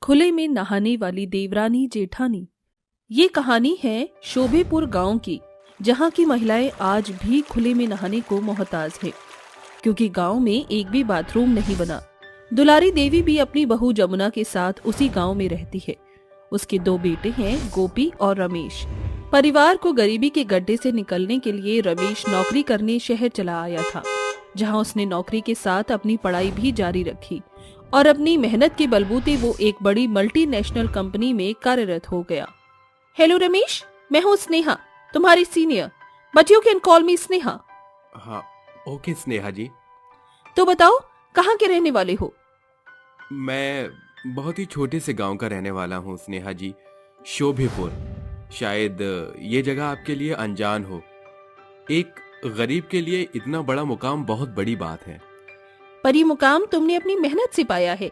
खुले में नहाने वाली देवरानी जेठानी। ये कहानी है शोभेपुर गांव की, जहां की महिलाएं आज भी खुले में नहाने को मोहताज है, क्योंकि गांव में एक भी बाथरूम नहीं बना। दुलारी देवी भी अपनी बहू जमुना के साथ उसी गांव में रहती है। उसके दो बेटे हैं, गोपी और रमेश। परिवार को गरीबी के गड्ढे से निकलने के लिए रमेश नौकरी करने शहर चला आया था, जहां उसने नौकरी के साथ अपनी पढ़ाई भी जारी रखी और अपनी मेहनत के बलबूते वो एक बड़ी मल्टीनेशनल कंपनी में कार्यरत हो गया। हेलो रमेश, मैं हूँ स्नेहा, तुम्हारी senior, but you can call मी स्नेहा। हाँ, ओके स्नेहा जी। तो बताओ, कहाँ के रहने वाले हो? मैं बहुत ही छोटे से गांव का रहने वाला हूँ स्नेहा जी, शोभेपुर। शायद ये जगह आपके लिए अनजान हो। एक गरीब के लिए इतना बड़ा मुकाम बहुत बड़ी बात है। पर ये मुकाम तुमने अपनी मेहनत से पाया है।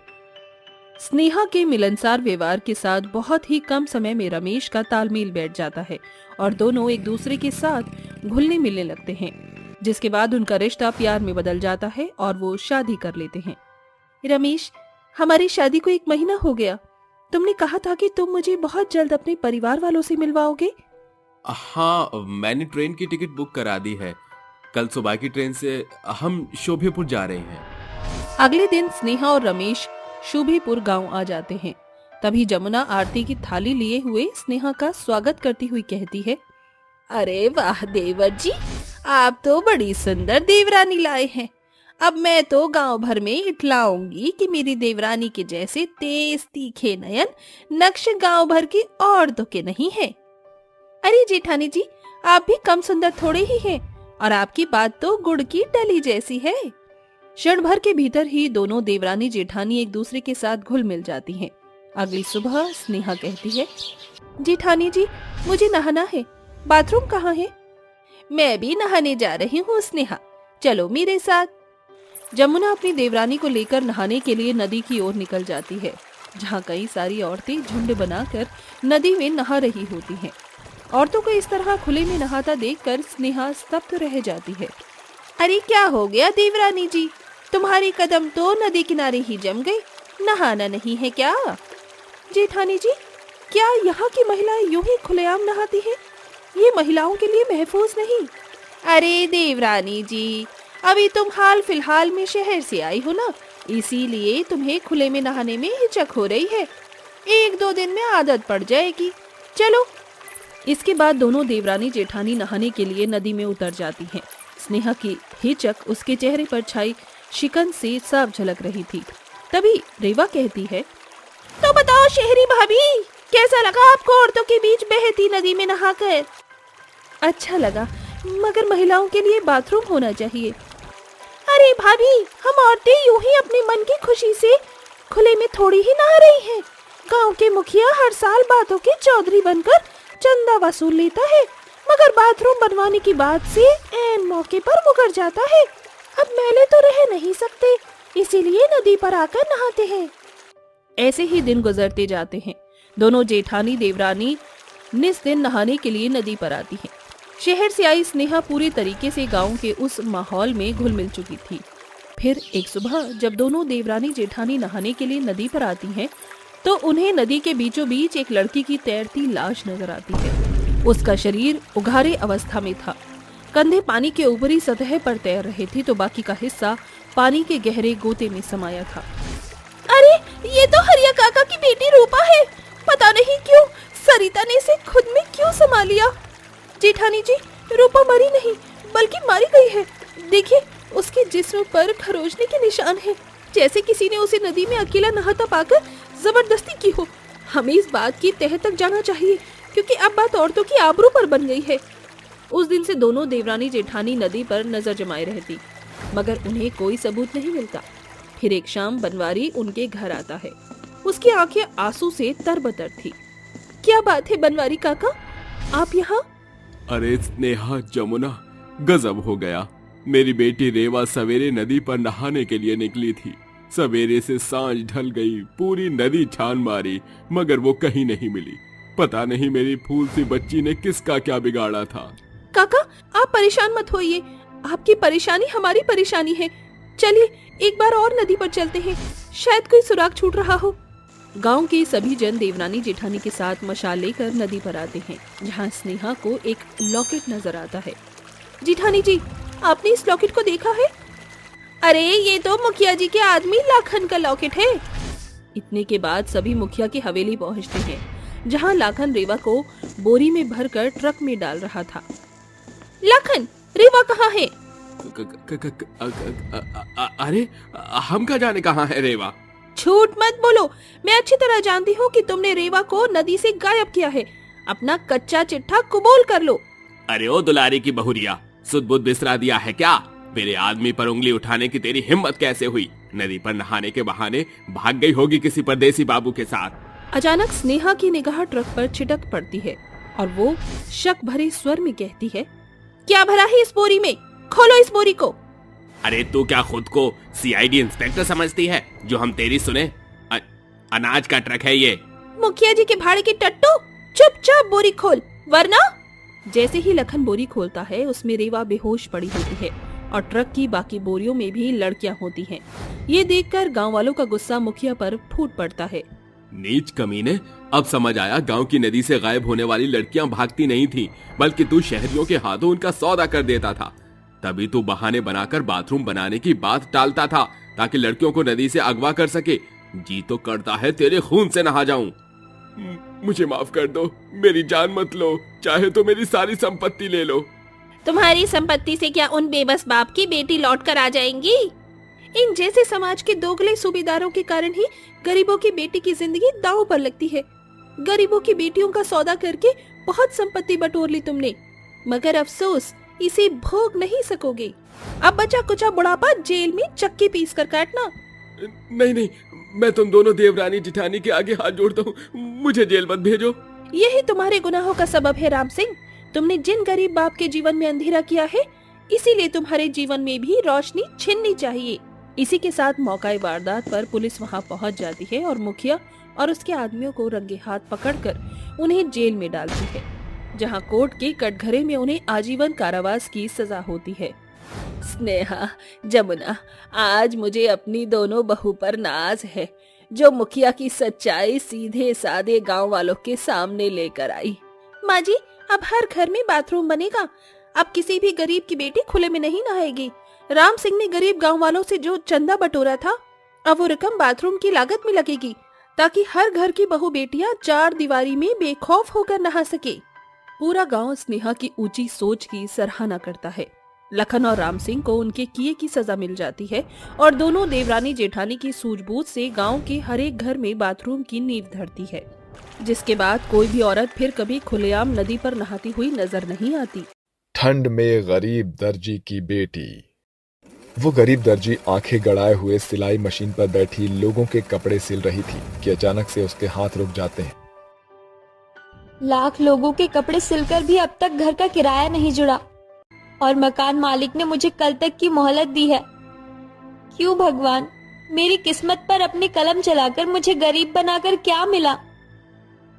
स्नेहा के मिलनसार व्यवहार के साथ बहुत ही कम समय में रमेश का तालमेल बैठ जाता है और दोनों एक दूसरे के साथ घुलने मिलने लगते हैं, जिसके बाद उनका रिश्ता प्यार में बदल जाता है और वो शादी कर लेते हैं। रमेश, हमारी शादी को 1 महीना हो गया। तुमने कहा था कि तुम मुझे बहुत जल्द अपने परिवार वालों से मिलवाओगे। हाँ, मैंने ट्रेन की टिकट बुक करा दी है। कल सुबह की ट्रेन से हम शोभेपुर जा रहे हैं। अगले दिन स्नेहा और रमेश शोभेपुर गांव आ जाते हैं। तभी जमुना आरती की थाली लिए हुए स्नेहा का स्वागत करती हुई कहती है, अरे वाह देवर जी, आप तो बड़ी सुंदर देवरानी लाए हैं। अब मैं तो गांव भर में इठलाऊंगी कि मेरी देवरानी के जैसे तेज तीखे नयन नक्श गांव भर की औरतों के नहीं है। अरे जेठानी जी, आप भी कम सुंदर थोड़े ही हैं, और आपकी बात तो गुड़ की डली जैसी है। क्षण भर के भीतर ही दोनों देवरानी जेठानी एक दूसरे के साथ घुल मिल जाती हैं। अगली सुबह स्नेहा कहती है, जेठानी जी, मुझे नहाना है, बाथरूम कहाँ है? मैं भी नहाने जा रही हूँ स्नेहा, चलो मेरे साथ। जमुना अपनी देवरानी को लेकर नहाने के लिए नदी की ओर निकल जाती है, जहाँ कई सारी औरतें झुंड बनाकर नदी में नहा रही होती हैं। औरतों को इस तरह खुले में नहाता देखकर स्नेहा स्तब्ध रह जाती है। अरे क्या हो गया देवरानी जी, तुम्हारी कदम तो नदी किनारे ही जम गई, नहाना नहीं है क्या? जेठानी जी, क्या यहाँ की महिलाएं यूं ही खुलेआम नहाती हैं? ये महिलाओं के लिए महफूज नहीं। अरे देवरानी जी, अभी तुम हाल फिलहाल में शहर से आई हो ना, इसीलिए तुम्हें खुले में नहाने में हिचक हो रही है। 1-2 दिन में आदत पड़ जाएगी, चलो। इसके बाद दोनों देवरानी जेठानी नहाने के लिए नदी में उतर जाती हैं। स्नेहा की हिचक उसके चेहरे पर छाई शिकन से साफ झलक रही थी। तभी रेवा कहती है, तो बताओ शहरी भाभी, कैसा लगा आपको औरतों के बीच बहती नदी में नहाकर? अच्छा लगा, मगर महिलाओं के लिए बाथरूम होना चाहिए। अरे भाभी, हम औरतें यूं ही अपने मन की खुशी से खुले में थोड़ी ही नहा रही हैं। गांव के मुखिया हर साल बातों के चौधरी बनकर चंदा वसूल लेता है, मगर बाथरूम बनवाने की बात से ऐन मौके पर मुकर जाता है। अब मैले तो रह नहीं सकते, इसीलिए नदी पर आकर नहाते हैं। ऐसे ही दिन गुजरते जाते हैं। दोनों जेठानी देवरानी निस दिन नहाने के लिए नदी पर आती हैं। शहर से आई स्नेहा पूरी तरीके से गांव के उस माहौल में घुल मिल चुकी थी। फिर एक सुबह जब दोनों देवरानी जेठानी नहाने के लिए नदी पर आती हैं, तो उन्हें नदी के बीचों बीच एक लड़की की तैरती लाश नजर आती है। उसका शरीर उघारे अवस्था में था, कंधे पानी के ऊपरी सतह पर तैर रहे थे, तो बाकी का हिस्सा पानी के गहरे गोते में समाया था। अरे ये तो हरिया काका की बेटी रूपा है, पता नहीं क्यों सरिता ने इसे खुद में क्यों समा लिया। जेठानी जी, रूपा मरी नहीं बल्कि मारी गई है। देखिए, उसके जिस्म पर खरोचने के निशान हैं, जैसे किसी ने उसे नदी में अकेला नहाता पाकर जबरदस्ती की हो। हमें इस बात की तह तक जाना चाहिए, क्योंकि अब बात औरतों की आबरू पर बन गई है। उस दिन से दोनों देवरानी जेठानी नदी पर नजर जमाए रहती, मगर उन्हें कोई सबूत नहीं मिलता। फिर एक शाम बनवारी उनके घर आता है। उसकी आंखें आंसू से तरबतर थी। क्या बात है बनवारी काका, आप यहाँ? अरे स्नेहा, जमुना, गजब हो गया। मेरी बेटी रेवा सवेरे नदी पर नहाने के लिए निकली थी। सवेरे से सांझ ढल गई, पूरी नदी छान मारी, मगर वो कहीं नहीं मिली। पता नहीं मेरी फूल सी बच्ची ने किसका क्या बिगाड़ा था। काका, आप परेशान मत होइए, आपकी परेशानी हमारी परेशानी है। चलिए एक बार और नदी पर चलते हैं, शायद कोई सुराग छूट रहा हो। गांव के सभी जन देवरानी जेठानी के साथ मशाल लेकर नदी पर आते हैं, जहां स्नेहा को एक लॉकेट नजर आता है। जेठानी जी, आपने इस लॉकेट को देखा है? अरे ये तो मुखिया जी के आदमी लाखन का लॉकेट है। इतने के बाद सभी मुखिया की हवेली पहुंचते हैं, जहां लाखन रेवा को बोरी में भरकर ट्रक में डाल रहा था। लाखन, रेवा कहाँ है? अरे हम का जाने कहाँ है रेवा? झूठ मत बोलो, मैं अच्छी तरह जानती हूँ कि तुमने रेवा को नदी से गायब किया है। अपना कच्चा चिट्ठा कबूल कर लो। अरे ओ दुलारी की बहुरिया, सुध बुध बिसरा दिया है क्या? मेरे आदमी पर उंगली उठाने की तेरी हिम्मत कैसे हुई? नदी पर नहाने के बहाने भाग गई होगी किसी परदेसी बाबू के साथ। अचानक स्नेहा की निगाह ट्रक पर छिटक पड़ती है और वो शक भरे स्वर में कहती है, क्या भरा है इस बोरी में? खोलो इस बोरी को। अरे तू क्या खुद को सीआईडी इंस्पेक्टर समझती है जो हम तेरी सुने? अनाज का ट्रक है ये। मुखिया जी के भाड़े की टट्टू, चुपचाप बोरी खोल, वरना। जैसे ही लखन बोरी खोलता है, उसमें रेवा बेहोश पड़ी होती है और ट्रक की बाकी बोरियों में भी लड़कियां होती हैं। ये देखकर गांव वालों का गुस्सा मुखिया पर फूट पड़ता है। नीच कमीने, अब समझ आया गांव की नदी से गायब होने वाली लड़कियां भागती नहीं थी, बल्कि तू शहरियों के हाथों उनका सौदा कर देता था। तभी तू बहाने बनाकर बाथरूम बनाने की बात टालता था ताकि लड़कियों को नदी से अगवा कर सके। जी तो करता है तेरे खून से नहा जाऊं। मुझे माफ कर दो, मेरी जान मत लो, चाहे तो मेरी सारी संपत्ति ले लो। तुम्हारी संपत्ति से क्या उन बेबस बाप की बेटी लौट कर आ जाएंगी? इन जैसे समाज के दोगले सूबेदारों के कारण ही गरीबों की बेटी की जिंदगी दांव पर लगती है। गरीबों की बेटियों का सौदा करके बहुत संपत्ति बटोर ली तुमने, मगर अफसोस इसे भोग नहीं सकोगे। अब बचा कुचा बुढ़ापा जेल में चक्की पीस कर काटना। नहीं नहीं, मैं तुम दोनों देवरानी जिठानी के आगे हाथ जोड़ता हूँ, मुझे जेल मत भेजो। यही तुम्हारे गुनाहों का सबब है राम सिंह। तुमने जिन गरीब बाप के जीवन में अंधेरा किया है, इसीलिए तुम्हारे जीवन में भी रोशनी छिननी चाहिए। इसी के साथ मौका वारदात पर पुलिस वहां पहुंच जाती है और मुखिया और उसके आदमियों को रंगे हाथ पकड़कर उन्हें जेल में डालती है, जहां कोर्ट के कटघरे में उन्हें आजीवन कारावास की सजा होती है। स्नेहा, जमुना, आज मुझे अपनी दोनों बहू पर नाज है, जो मुखिया की सच्चाई सीधे सादे गांव वालों के सामने लेकर आई। माँ जी, अब हर घर में बाथरूम बनेगा। अब किसी भी गरीब की बेटी खुले में नहीं नहाएगी। राम सिंह ने गरीब गांव वालों से जो चंदा बटोरा था, अब वो रकम बाथरूम की लागत में लगेगी, ताकि हर घर की बहू बेटियां चार दीवारी में बेखौफ होकर नहा सके। पूरा गांव स्नेहा की ऊंची सोच की सराहना करता है। लखन और राम सिंह को उनके किए की सजा मिल जाती है और दोनों देवरानी जेठानी की सूझबूझ से गांव के हर एक घर में बाथरूम की नींव धरती है, जिसके बाद कोई भी औरत फिर कभी खुलेआम नदी पर नहाती हुई नजर नहीं आती। ठंड में गरीब दर्जी की बेटी। वो गरीब दर्जी आंखें गड़ाए हुए सिलाई मशीन पर बैठी लोगों के कपड़े सिल रही थी कि अचानक से उसके हाथ रुक जाते हैं। लाख लोगों के कपड़े सिलकर भी अब तक घर का किराया नहीं जुड़ा और मकान मालिक ने मुझे कल तक की मोहलत दी है। क्यों भगवान, मेरी किस्मत पर अपनी कलम चलाकर मुझे गरीब बनाकर क्या मिला?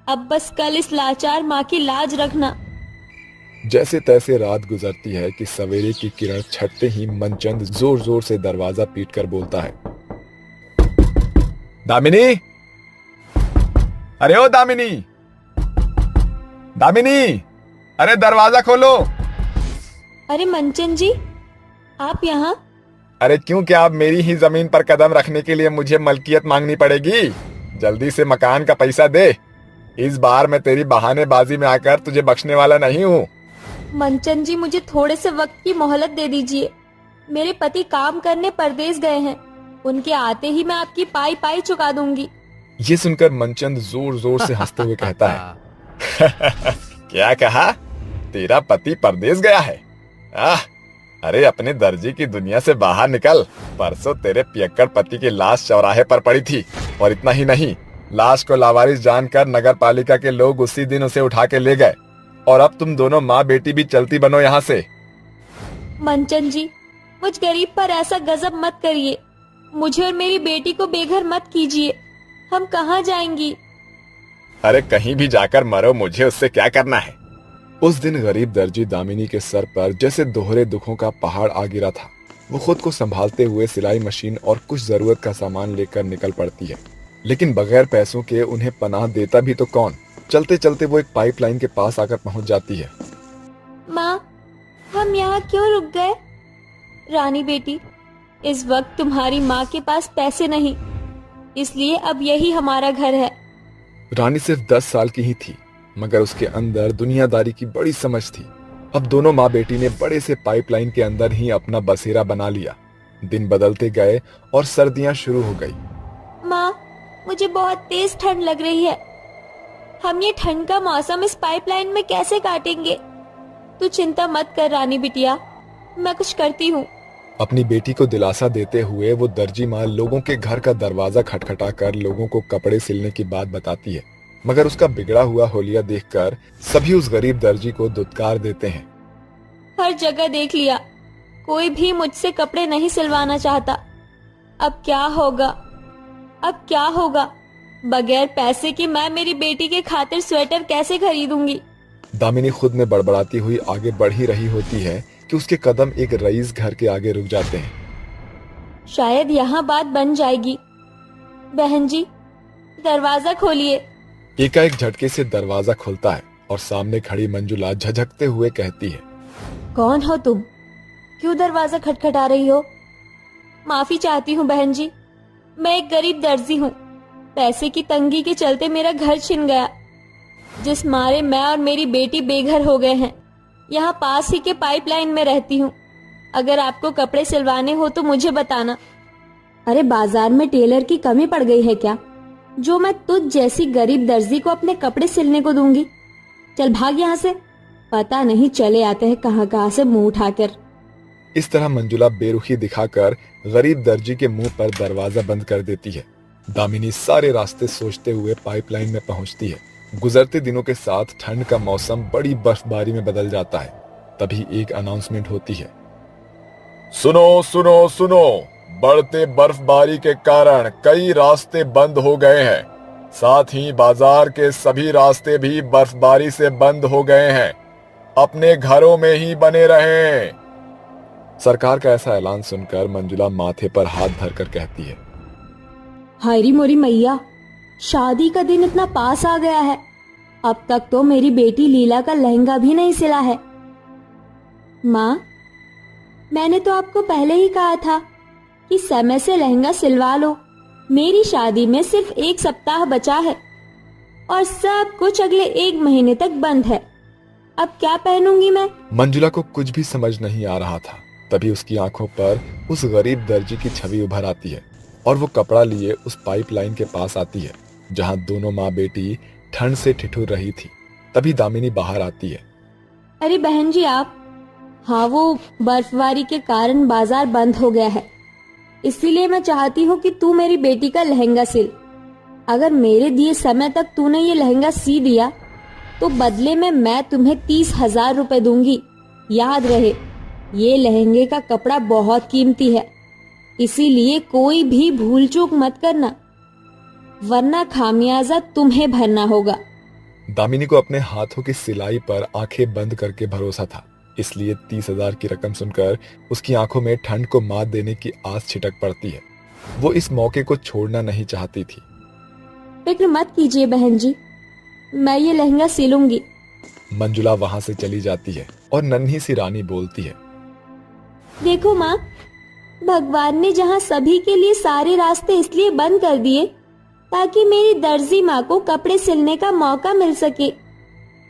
अब बस कल इस लाचार माँ की लाज रखना। जैसे तैसे रात गुजरती है कि सवेरे की किरण छटते ही मनचंद जोर जोर से दरवाजा पीटकर बोलता है, दामिनी, अरे ओ दामिनी, दामिनी, अरे दरवाजा खोलो। अरे मनचंद जी, आप यहाँ? अरे क्यों, क्या अब मेरी ही जमीन पर कदम रखने के लिए मुझे मलकियत मांगनी पड़ेगी? जल्दी से मकान का पैसा दे। इस बार मैं तेरी बहानेबाजी में आकर तुझे बख्शने वाला नहीं हूँ। मनचंद जी, मुझे थोड़े से वक्त की मोहलत दे दीजिए। मेरे पति काम करने परदेश गए हैं, उनके आते ही मैं आपकी पाई पाई चुका दूंगी। ये सुनकर मनचंद जोर जोर से हंसते हुए कहता है, क्या कहा? तेरा पति परदेश गया है? अरे अपने दर्जी की दुनिया से बाहर निकल। परसों तेरे पियक्कड़ पति की लाश चौराहे पर पड़ी थी, और इतना ही नहीं, लाश को लावारिस जानकर नगर पालिका के लोग उसी दिन उसे उठा के ले गए, और अब तुम दोनों माँ बेटी भी चलती बनो यहाँ से। मनचंद जी, मुझ गरीब पर ऐसा गजब मत करिए। मुझे और मेरी बेटी को बेघर मत कीजिए। हम कहाँ जाएंगी? अरे कहीं भी जाकर मरो, मुझे उससे क्या करना है। उस दिन गरीब दर्जी दामिनी के सर पर जैसे दोहरे दुखों का पहाड़ आ गिरा था। वो खुद को संभालते हुए सिलाई मशीन और कुछ जरूरत का सामान लेकर निकल पड़ती है, लेकिन बगैर पैसों के उन्हें पनाह देता भी तो कौन। चलते चलते वो एक पाइपलाइन के पास आकर पहुंच जाती है। माँ, हम यहाँ क्यों रुक गए? रानी बेटी, इस वक्त तुम्हारी माँ के पास पैसे नहीं, इसलिए अब यही हमारा घर है। रानी सिर्फ 10 साल की ही थी, मगर उसके अंदर दुनियादारी की बड़ी समझ थी। अब दोनों माँ बेटी ने बड़े से पाइपलाइन के अंदर ही अपना बसेरा बना लिया। दिन बदलते गए और सर्दियां शुरू हो गई। माँ, मुझे बहुत तेज ठंड लग रही है। हम ये ठंड का मौसम इस पाइपलाइन में कैसे काटेंगे? तू चिंता मत कर रानी बिटिया, मैं कुछ करती हूँ। अपनी बेटी को दिलासा देते हुए वो दर्जी माँ लोगों के घर का दरवाजा खटखटा कर लोगों को कपड़े सिलने की बात बताती है, मगर उसका बिगड़ा हुआ होलिया देखकर सभी उस गरीब दर्जी को दुत्कार देते हैं। हर जगह देख लिया, कोई भी मुझसे कपड़े नहीं सिलवाना चाहता। अब क्या होगा? अब क्या होगा? बगैर पैसे के मैं मेरी बेटी के खातिर स्वेटर कैसे खरीदूंगी? दामिनी खुद में बड़बड़ाती हुई आगे बढ़ ही रही होती है कि उसके कदम एक रईस घर के आगे रुक जाते हैं। शायद यहाँ बात बन जाएगी। बहन जी, दरवाजा खोलिए। एकाएक झटके से दरवाजा खुलता है और सामने खड़ी मंजुला झझकते हुए कहती है, कौन हो तुम? क्यों दरवाजा खटखटा रही हो? माफी चाहती हूँ बहन जी, मैं एक गरीब दर्जी हूँ। पैसे की तंगी के चलते मेरा घर छिन गया, जिस मारे मैं और मेरी बेटी बेघर हो गए हैं। यहाँ पास ही के पाइपलाइन में रहती हूँ। अगर आपको कपड़े सिलवाने हो तो मुझे बताना। अरे बाजार में टेलर की कमी पड़ गई है क्या, जो मैं तुझ जैसी गरीब दर्जी को अपने कपड़े सिलने को दूंगी? चल भाग यहाँ से, पता नहीं चले आते हैं कहाँ कहाँ से मुंह उठाकर। इस तरह मंजुला बेरुखी दिखाकर गरीब दर्जी के मुंह पर दरवाजा बंद कर देती है। दामिनी सारे रास्ते सोचते हुए पाइपलाइन में पहुंचती है। गुजरते दिनों के साथ ठंड का मौसम बड़ी बर्फबारी में बदल जाता है। तभी एक अनाउंसमेंट होती है, सुनो सुनो सुनो, बढ़ते बर्फबारी के कारण कई रास्ते बंद हो गए हैं। साथ ही बाजार के सभी रास्ते भी बर्फबारी से बंद हो गए हैं। अपने घरों में ही बने रहें। सरकार का ऐसा ऐलान सुनकर मंजुला माथे पर हाथ धरकर कहती है, हायरी मोरी मैया, शादी का दिन इतना पास आ गया है, अब तक तो मेरी बेटी लीला का लहंगा भी नहीं सिला है। माँ, मैंने तो आपको पहले ही कहा था कि समय से लहंगा सिलवा लो। मेरी शादी में सिर्फ 1 सप्ताह बचा है और सब कुछ अगले 1 महीने तक बंद है। अब क्या पहनूंगी मैं? मंजुला को कुछ भी समझ नहीं आ रहा था। तभी उसकी आंखों पर उस गरीब दर्जी की छवि उभर आती है और वो कपड़ा लिए उस पाइपलाइन के पास आती है जहां दोनों माँ बेटी ठंड से ठिठुर रही थी। तभी दामिनी बाहर आती है। अरे बहन जी आप, हाँ वो बर्फबारी के कारण बाजार बंद हो गया है, इसीलिए मैं चाहती हूँ कि तू मेरी बेटी का लहंगा सिल। अगर मेरे दिए समय तक तूने ये लहंगा सी दिया तो बदले में मैं तुम्हें 30,000 रुपए दूंगी। याद रहे, ये लहंगे का कपड़ा बहुत कीमती है, इसीलिए कोई भी भूल चूक मत करना, वरना खामियाजा तुम्हें भरना होगा। दामिनी को अपने हाथों की सिलाई पर आंखें बंद करके भरोसा था, इसलिए 30,000 की रकम सुनकर उसकी आंखों में ठंड को मात देने की आस छिटक पड़ती है। वो इस मौके को छोड़ना नहीं चाहती थी। फिक्र मत कीजिए बहन जी, मैं ये लहंगा सिलूंगी। मंजुला वहां से चली जाती है और नन्ही सी रानी बोलती है, देखो माँ, भगवान ने जहाँ सभी के लिए सारे रास्ते इसलिए बंद कर दिए ताकि मेरी दर्जी माँ को कपड़े सिलने का मौका मिल सके।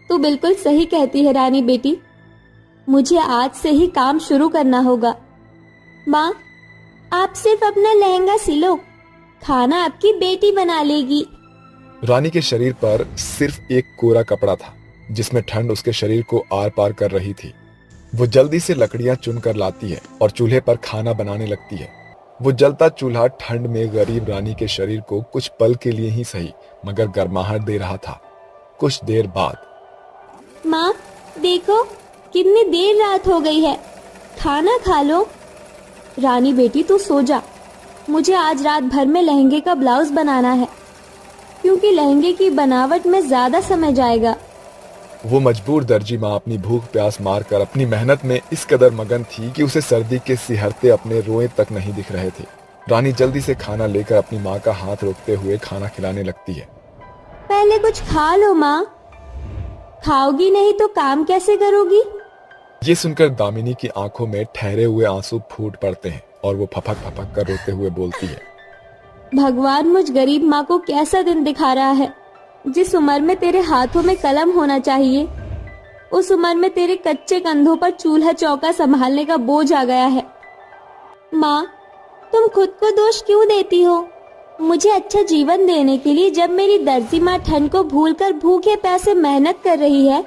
तू बिल्कुल सही कहती है रानी बेटी, मुझे आज से ही काम शुरू करना होगा। माँ, आप सिर्फ अपना लहंगा सिलो, खाना आपकी बेटी बना लेगी। रानी के शरीर पर सिर्फ एक कोरा कपड़ा था जिसमें ठंड उसके शरीर को आर पार कर रही थी। वो जल्दी से लकड़ियां चुन कर लाती है और चूल्हे पर खाना बनाने लगती है। वो जलता चूल्हा ठंड में गरीब रानी के शरीर को कुछ पल के लिए ही सही मगर गर्माहट दे रहा था। कुछ देर बाद, माँ देखो, कितनी देर रात हो गई है, खाना खा लो। रानी बेटी तू सो जा, मुझे आज रात भर में लहंगे का ब्लाउज बनाना है, क्योंकि लहंगे की बनावट में ज्यादा समय जाएगा। वो मजबूर दर्जी माँ अपनी भूख प्यास मारकर अपनी मेहनत में इस कदर मगन थी कि उसे सर्दी के सिहरते अपने रोए तक नहीं दिख रहे थे। रानी जल्दी से खाना लेकर अपनी माँ का हाथ रोकते हुए खाना खिलाने लगती है। पहले कुछ खा लो माँ। खाओगी नहीं तो काम कैसे करोगी? ये सुनकर दामिनी की आंखों में ठहरे हुए आंसू फूट पड़ते हैं और वो फपक फपक कर रोते हुए बोलती है, भगवान मुझ गरीब माँ को कैसा दिन दिखा रहा है। जिस उम्र में तेरे हाथों में कलम होना चाहिए, उस उम्र में तेरे कच्चे कंधों पर चूल्हा चौका संभालने का बोझ आ गया है। माँ, तुम खुद को दोष क्यों देती हो? मुझे अच्छा जीवन देने के लिए जब मेरी दर्जी माँ ठंड को भूलकर भूखे प्यासे मेहनत कर रही है,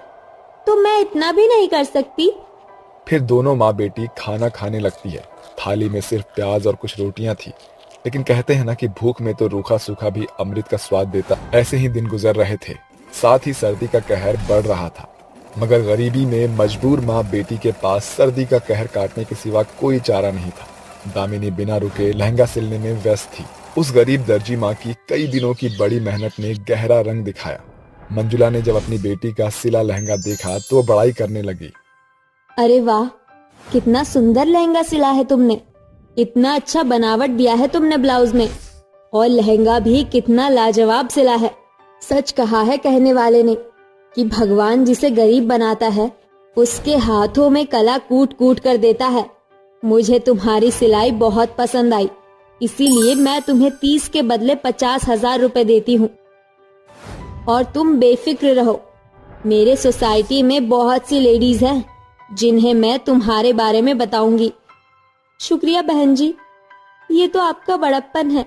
तो मैं इतना भी नहीं कर सकती? फिर दोनों माँ बेटी खाना खाने लगती है। थाली में सिर्फ प्याज और कुछ रोटियां थी, लेकिन कहते हैं ना कि भूख में तो रूखा सूखा भी अमृत का स्वाद देता। ऐसे ही दिन गुजर रहे थे, साथ ही सर्दी का कहर बढ़ रहा था। मगर गरीबी में मजबूर माँ बेटी के पास सर्दी का कहर काटने के सिवा कोई चारा नहीं था। दामिनी बिना रुके लहंगा सिलने में व्यस्त थी। उस गरीब दर्जी माँ की कई दिनों की बड़ी मेहनत ने गहरा रंग दिखाया। मंजुला ने जब अपनी बेटी का सिला लहंगा देखा तो बड़ाई करने लगी। अरे वाह, कितना सुंदर लहंगा सिला है तुमने। इतना अच्छा बनावट दिया है तुमने ब्लाउज में, और लहंगा भी कितना लाजवाब सिला है। सच कहा है कहने वाले ने कि भगवान जिसे गरीब बनाता है, उसके हाथों में कला कूट कूट कर देता है। मुझे तुम्हारी सिलाई बहुत पसंद आई, इसीलिए मैं तुम्हें 30 के बदले 50,000 रुपए देती हूँ। और तुम बेफिक्र रहो, मेरे सोसाइटी में बहुत सी लेडीज हैं जिन्हें मैं तुम्हारे बारे में बताऊंगी। शुक्रिया बहन जी, ये तो आपका बड़प्पन है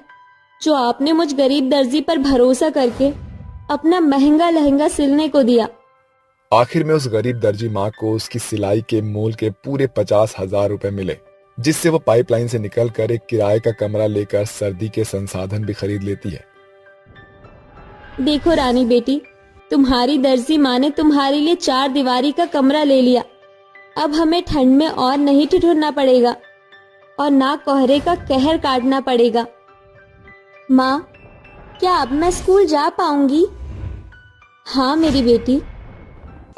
जो आपने मुझ गरीब दर्जी पर भरोसा करके अपना महंगा लहंगा सिलने को दिया। आखिर में उस गरीब दर्जी माँ को उसकी सिलाई के मोल के पूरे 50,000 रुपए मिले, जिससे वो पाइपलाइन से निकलकर एक किराए का कमरा लेकर सर्दी के संसाधन भी खरीद लेती है। देखो रानी बेटी, तुम्हारी दर्जी माँ ने तुम्हारे लिए 4 दीवारी का कमरा ले लिया। अब हमें ठंड में और नहीं ठिठुरना पड़ेगा और ना कोहरे का कहर काटना पड़ेगा। माँ, क्या अब मैं स्कूल जा पाऊंगी? हाँ मेरी बेटी।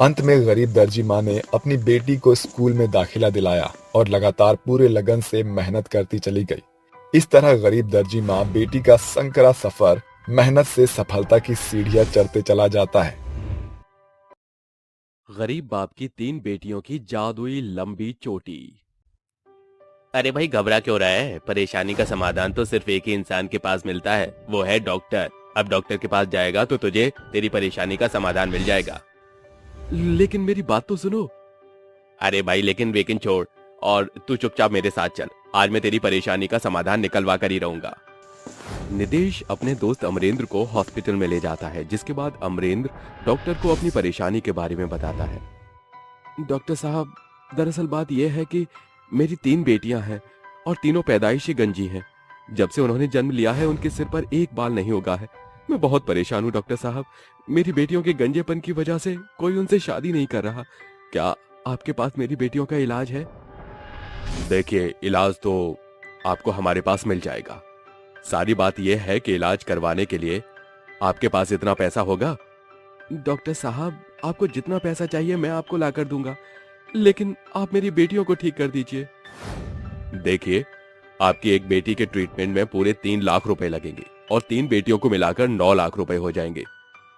अंत में गरीब दर्जी माँ ने अपनी बेटी को स्कूल में दाखिला दिलाया और लगातार पूरे लगन से मेहनत करती चली गई। इस तरह गरीब दर्जी माँ बेटी का संकरा सफर मेहनत से सफलता की सीढ़ियां चढ़ते चला जाता है। गरीब बाप की 3 बेटियों की जादुई लंबी चोटी। अरे भाई घबरा क्यों रहा है? परेशानी का समाधान तो सिर्फ एक ही इंसान के पास मिलता है, वो है डॉक्टर। अब डॉक्टर के पास जाएगा तो तुझे तेरी परेशानी का समाधान मिल जाएगा। लेकिन मेरी बात तो सुनो। अरे भाई लेकिन वेकिन छोड़ और तू चुपचाप मेरे साथ चल। आज मैं तेरी परेशानी का समाधान निकलवा कर ही रहूंगा। नितेश अपने दोस्त अमरेंद्र को हॉस्पिटल में ले जाता है, जिसके बाद अमरेंद्र डॉक्टर को अपनी परेशानी के बारे में बताता है। डॉक्टर साहब, दरअसल बात यह है कि मेरी 3 बेटियां हैं और तीनों पैदाइशी गंजी हैं। जब से उन्होंने जन्म लिया है उनके सिर पर एक बाल नहीं उगा है। मैं बहुत परेशान हूँ डॉक्टर साहब। मेरी बेटियों के गंजेपन की वजह से कोई उनसे शादी नहीं कर रहा। क्या आपके पास मेरी बेटियों का इलाज है? देखिए, इलाज तो आपको हमारे पास मिल जाएगा। सारी बात यह है कि इलाज करवाने के लिए आपके पास इतना पैसा होगा? डॉक्टर साहब, आपको जितना पैसा चाहिए मैं आपको ला कर दूंगा, लेकिन आप मेरी बेटियों को ठीक कर दीजिए। देखिए, आपकी एक बेटी के ट्रीटमेंट में पूरे 3 लाख रुपए लगेंगे और 3 बेटियों को मिलाकर 9 लाख रुपए हो जाएंगे।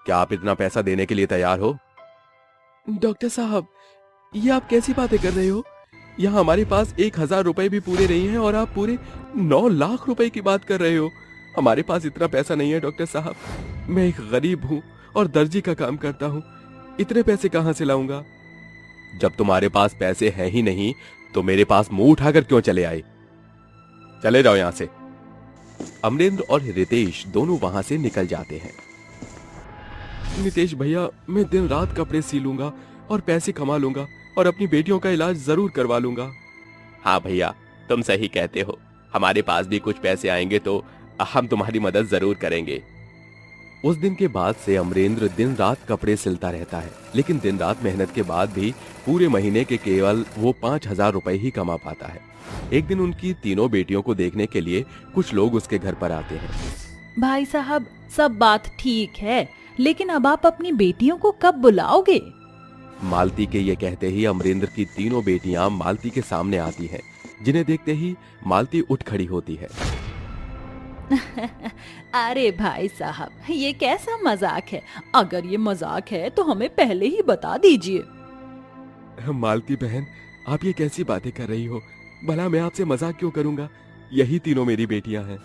क्या आप इतना पैसा देने के लिए तैयार हो? डॉक्टर साहब, ये आप कैसी बातें कर रहे हो? यहाँ हमारे पास 1,000 रुपए भी पूरे नहीं है और आप पूरे 9 लाख रुपए की बात कर रहे हो। हमारे पास इतना पैसा नहीं है डॉक्टर साहब। मैं एक गरीब हूँ और दर्जी का काम करता हूँ। इतने पैसे कहाँ से लाऊंगा? जब तुम्हारे पास पैसे हैं ही नहीं तो मेरे पास मुंह उठाकर क्यों चले आए? चले जाओ यहां से। अमरेंद्र और रितेश दोनों वहां से निकल जाते हैं। नितेश भैया, मैं दिन रात कपड़े सीलूंगा और पैसे कमा लूंगा और अपनी बेटियों का इलाज जरूर करवा लूंगा। हाँ भैया, तुम सही कहते हो। हमारे पास भी कुछ पैसे आएंगे तो हम तुम्हारी मदद जरूर करेंगे। उस दिन के बाद से अमरेंद्र दिन रात कपड़े सिलता रहता है, लेकिन दिन रात मेहनत के बाद भी पूरे महीने के केवल वो 5,000 रुपए ही कमा पाता है। एक दिन उनकी तीनों बेटियों को देखने के लिए कुछ लोग उसके घर पर आते हैं। भाई साहब, सब बात ठीक है, लेकिन अब आप अपनी बेटियों को कब बुलाओगे? मालती के ये कहते ही अमरेंद्र की तीनों बेटियां मालती के सामने आती हैं, जिन्हें देखते ही मालती उठ खड़ी होती है। अरे भाई साहब, ये कैसा मजाक है? अगर ये मजाक है तो हमें पहले ही बता दीजिए। मालती बहन, आप ये कैसी बातें कर रही हो? भला मैं आपसे मजाक क्यों करूंगा? यही तीनों मेरी बेटियां हैं।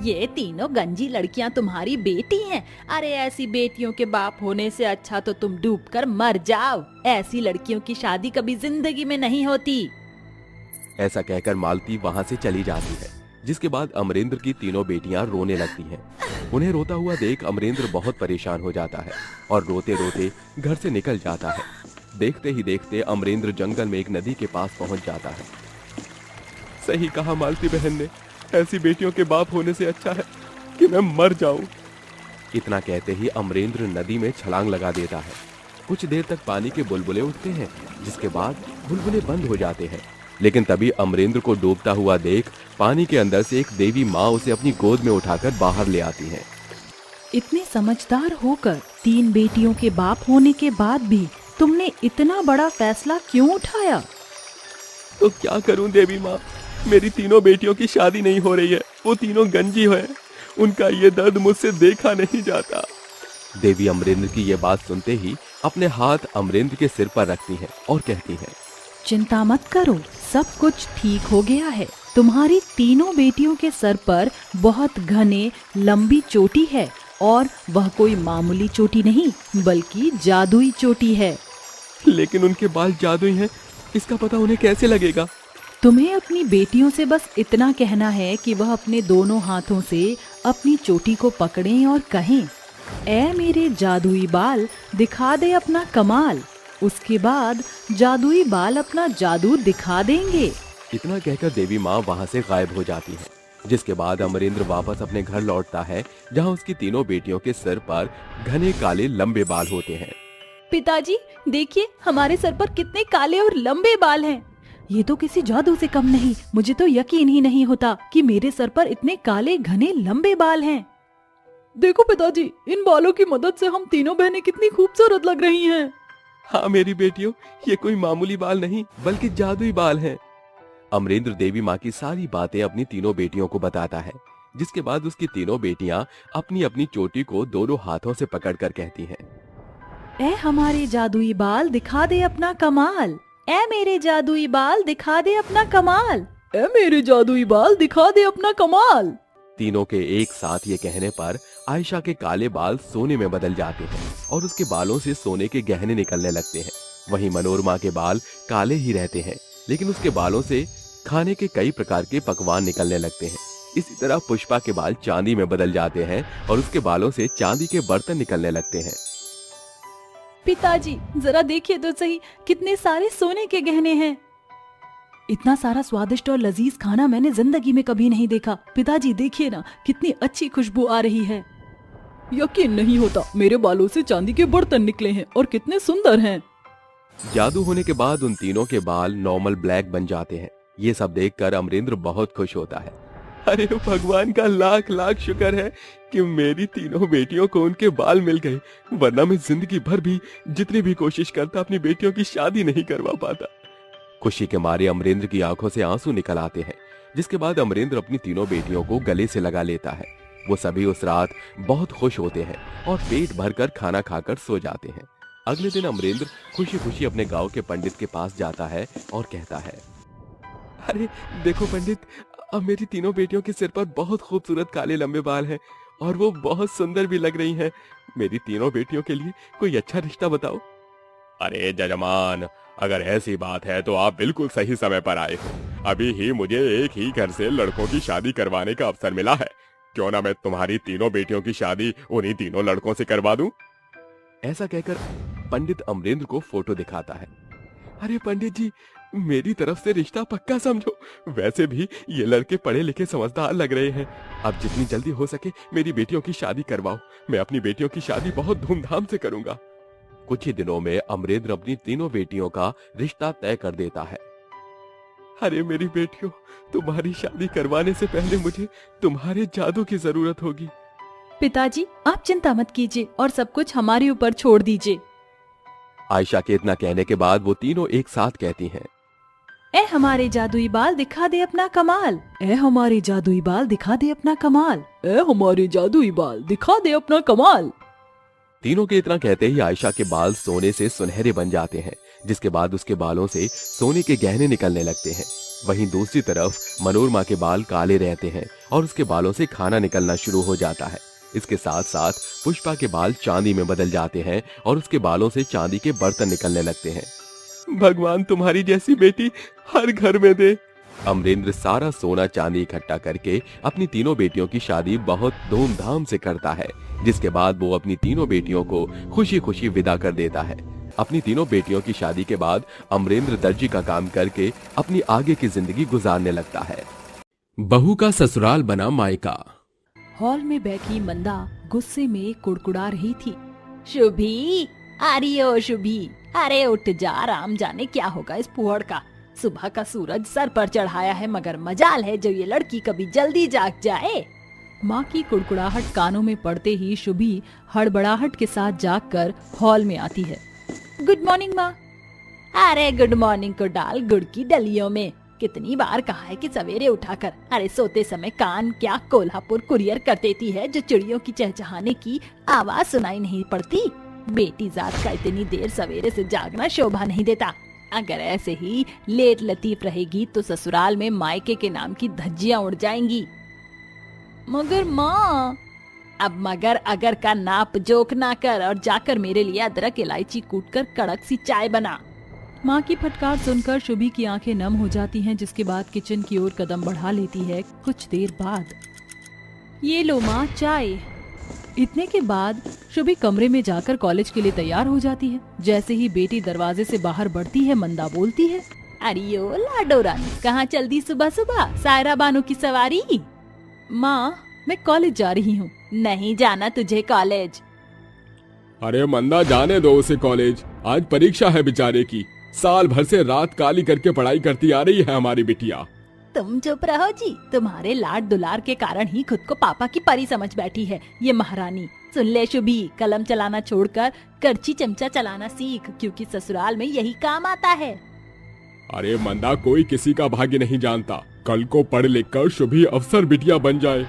ये तीनों गंजी लड़कियां तुम्हारी बेटी हैं? अरे ऐसी बेटियों के बाप होने से अच्छा तो तुम डूबकर मर जाओ। ऐसी लड़कियों की शादी कभी जिंदगी में नहीं होती। ऐसा कहकर मालती वहाँ से चली जाती है, जिसके बाद अमरेंद्र की तीनों बेटियां रोने लगती हैं। उन्हें रोता हुआ देख अमरेंद्र बहुत परेशान हो जाता है और रोते रोते घर से निकल जाता है। देखते ही देखते अमरेंद्र जंगल में एक नदी के पास पहुंच जाता है। सही कहा मालती बहन ने, ऐसी बेटियों के बाप होने से अच्छा है कि मैं मर जाऊं। इतना कहते ही अमरेंद्र नदी में छलांग लगा देता है। कुछ देर तक पानी के बुलबुले उठते हैं, जिसके बाद बुलबुले बंद हो जाते हैं। लेकिन तभी अमरेंद्र को डूबता हुआ देख पानी के अंदर से एक देवी माँ उसे अपनी गोद में उठाकर बाहर ले आती है। इतने समझदार होकर 3 बेटियों के बाप होने के बाद भी तुमने इतना बड़ा फैसला क्यों उठाया? तो क्या करूं देवी माँ, मेरी तीनों बेटियों की शादी नहीं हो रही है। वो तीनों गंजी हैं, उनका ये दर्द मुझसे देखा नहीं जाता। देवी अमरेंद्र की ये बात सुनते ही अपने हाथ अमरेंद्र के सिर पर रखती हैं और कहती हैं, चिंता मत करो, सब कुछ ठीक हो गया है। तुम्हारी तीनों बेटियों के सर पर बहुत घने लंबी चोटी है और वह कोई मामूली चोटी नहीं बल्कि जादुई चोटी है। लेकिन उनके बाल जादुई हैं, इसका पता उन्हें कैसे लगेगा? तुम्हें अपनी बेटियों से बस इतना कहना है कि वह अपने दोनों हाथों से अपनी चोटी को पकड़ें और कहें, ऐ मेरे जादुई बाल दिखा दे अपना कमाल। उसके बाद जादुई बाल अपना जादू दिखा देंगे। इतना कहकर देवी माँ वहाँ से गायब हो जाती है, जिसके बाद अमरेंद्र वापस अपने घर लौटता है, जहाँ उसकी तीनों बेटियों के सर पर घने काले लंबे बाल होते हैं। पिताजी देखिए, हमारे सर पर कितने काले और लंबे बाल हैं। ये तो किसी जादू से कम नहीं। मुझे तो यकीन ही नहीं होता कि मेरे सर पर इतने काले घने लंबे बाल हैं। देखो पिताजी, इन बालों की मदद से हम तीनों बहनें कितनी खूबसूरत लग रही हैं। हाँ मेरी बेटियों, ये कोई मामूली बाल नहीं बल्कि जादुई बाल हैं। अमरेंद्र देवी माँ की सारी बातें अपनी तीनों बेटियों को बताता है, जिसके बाद उसकी तीनों बेटियां अपनी अपनी चोटी को दोनों हाथों से पकड़कर कहती हैं, ऐ हमारे जादुई बाल दिखा दे अपना कमाल। ऐ मेरे जादुई बाल दिखा दे अपना कमाल। ऐ मेरे जादुई बाल दिखा दे अपना कमाल। तीनों के एक साथ ये कहने पर आयशा के काले बाल सोने में बदल जाते हैं और उसके बालों से सोने के गहने निकलने लगते हैं। वहीं मनोरमा के बाल काले ही रहते हैं, लेकिन उसके बालों से खाने के कई प्रकार के पकवान निकलने लगते हैं। इसी तरह पुष्पा के बाल चांदी में बदल जाते हैं और उसके बालों से चांदी के बर्तन निकलने लगते हैं। पिताजी जरा देखिए तो सही, कितने सारे सोने के गहने हैं। इतना सारा स्वादिष्ट और लजीज खाना मैंने जिंदगी में कभी नहीं देखा। पिताजी देखिए ना, कितनी अच्छी खुशबू आ रही है। यकीन नहीं होता, मेरे बालों से चांदी के बर्तन निकले हैं और कितने सुंदर हैं। जादू होने के बाद उन तीनों के बाल नॉर्मल ब्लैक बन जाते हैं। ये सब देखकर अमरेंद्र बहुत खुश होता है। अरे भगवान का लाख लाख शुक्र है कि मेरी तीनों बेटियों को उनके बाल मिल गए, वरना मैं जिंदगी भर भी जितनी भी कोशिश करता अपनी बेटियों की शादी नहीं करवा पाता। खुशी के मारे अमरेंद्र की आंखों से आंसू निकल आते हैं, जिसके बाद अमरेंद्र अपनी तीनों बेटियों को गले से लगा लेता है। वो सभी उस रात बहुत खुश होते हैं और पेट भरकर खाना खाकर सो जाते हैं। अगले दिन अमरेंद्र खुशी खुशी अपने गांव के पंडित के पास जाता है और कहता है, अरे देखो पंडित, अब मेरी तीनों बेटियों के सिर पर बहुत खूबसूरत काले लंबे बाल हैं और वो बहुत सुंदर भी लग रही हैं। मेरी तीनों बेटियों के लिए कोई अच्छा रिश्ता बताओ। अरे जजमान, अगर ऐसी बात है तो आप बिल्कुल सही समय पर आए हो। अभी ही मुझे एक ही घर से लड़कों की शादी करवाने का अवसर मिला है। क्यों ना मैं तुम्हारी तीनों बेटियों की शादी उन्हीं तीनों लड़कों से करवा दूं? ऐसा कहकर पंडित अमरेंद्र को फोटो दिखाता है। अरे पंडित जी, मेरी तरफ से रिश्ता पक्का समझो। वैसे भी ये लड़के पढ़े लिखे समझदार लग रहे हैं। अब जितनी जल्दी हो सके मेरी बेटियों की शादी करवाओ। मैं अपनी बेटियों की शादी बहुत धूमधाम से करूंगा। कुछ ही दिनों में अमरेंद्र अपनी तीनों बेटियों का रिश्ता तय कर देता है। अरे मेरी बेटियों, तुम्हारी शादी करवाने से पहले मुझे तुम्हारे जादू की जरूरत होगी। पिताजी आप चिंता मत कीजिए और सब कुछ हमारे ऊपर छोड़ दीजिए। आयशा के इतना कहने के बाद वो तीनों एक साथ कहती हैं, ए हमारे जादुई बाल दिखा दे अपना कमाल, ए हमारे जादुई बाल दिखा दे अपना कमाल, ए हमारे जादुई बाल दिखा दे अपना कमाल। तीनों के इतना कहते ही आयशा के बाल सोने से सुनहरे बन जाते हैं, जिसके बाद उसके बालों से सोने के गहने निकलने लगते हैं। वहीं दूसरी तरफ मनोरमा के बाल काले रहते हैं और उसके बालों से खाना निकलना शुरू हो जाता है। इसके साथ साथ पुष्पा के बाल चांदी में बदल जाते हैं और उसके बालों से चांदी के बर्तन निकलने लगते हैं। भगवान तुम्हारी जैसी बेटी हर घर में दे। अमरेंद्र सारा सोना चांदी इकट्ठा करके अपनी तीनों बेटियों की शादी बहुत धूमधाम से करता है, जिसके बाद वो अपनी तीनों बेटियों को खुशी खुशी विदा कर देता है। अपनी तीनों बेटियों की शादी के बाद अमरेंद्र दर्जी का काम करके अपनी आगे की जिंदगी गुजारने लगता है। बहू का ससुराल बना मायका। हॉल में बैठी मंदा गुस्से में कुड़कुड़ा रही थी। शुभी, अरे शुभी, अरे उठ जा, राम जाने क्या होगा इस पुहड़ का। सुबह का सूरज सर पर चढ़ाया है, मगर मजाल है जो ये लड़की कभी जल्दी जाग जाए। माँ की कुड़कुड़ाहट कानों में पड़ते ही शुभी हड़बड़ाहट के साथ जागकर हॉल में आती है। गुड मॉर्निंग माँ। अरे गुड मॉर्निंग को डाल गुड़ की डलियों में। कितनी बार कहा है कि सवेरे उठाकर, अरे सोते समय कान क्या कोल्हापुर कुरियर कर देती है जो चिड़ियों की चहचहाने की आवाज सुनाई नहीं पड़ती। बेटी जात का इतनी देर सवेरे से जागना शोभा नहीं देता। अगर ऐसे ही लेट लतीफ रहेगी तो ससुराल में मायके के नाम की धज्जियां उड़ जाएंगी। मगर माँ, अब मगर अगर का नाप जोक ना कर और जाकर मेरे लिए अदरक इलायची कूटकर कड़क सी चाय बना। माँ की फटकार सुनकर शुभी की आंखें नम हो जाती हैं, जिसके बाद किचन की ओर कदम बढ़ा लेती है। कुछ देर बाद, ये लो माँ चाय। इतने के बाद शुभी कमरे में जाकर कॉलेज के लिए तैयार हो जाती है। जैसे ही बेटी दरवाजे से बाहर बढ़ती है, मंदा बोलती है, अरे ओ लाडो रानी, कहाँ चल दी सुबह सुबह, सायरा बानो की सवारी। माँ, मैं कॉलेज जा रही हूँ। नहीं जाना तुझे कॉलेज। अरे मंदा, जाने दो उसे कॉलेज, आज परीक्षा है बेचारे की। साल भर से रात काली करके पढ़ाई करती आ रही है हमारी बिटिया। तुम चुप रहो जी, तुम्हारे लाड दुलार के कारण ही खुद को पापा की परी समझ बैठी है ये महारानी। सुन ले शुभी, कलम चलाना छोड़कर करची चमचा चलाना सीख, क्योंकि ससुराल में यही काम आता है। अरे मंदा, कोई किसी का भाग्य नहीं जानता। कल को पढ़ लिख कर शुभी अफसर बिटिया बन जाए।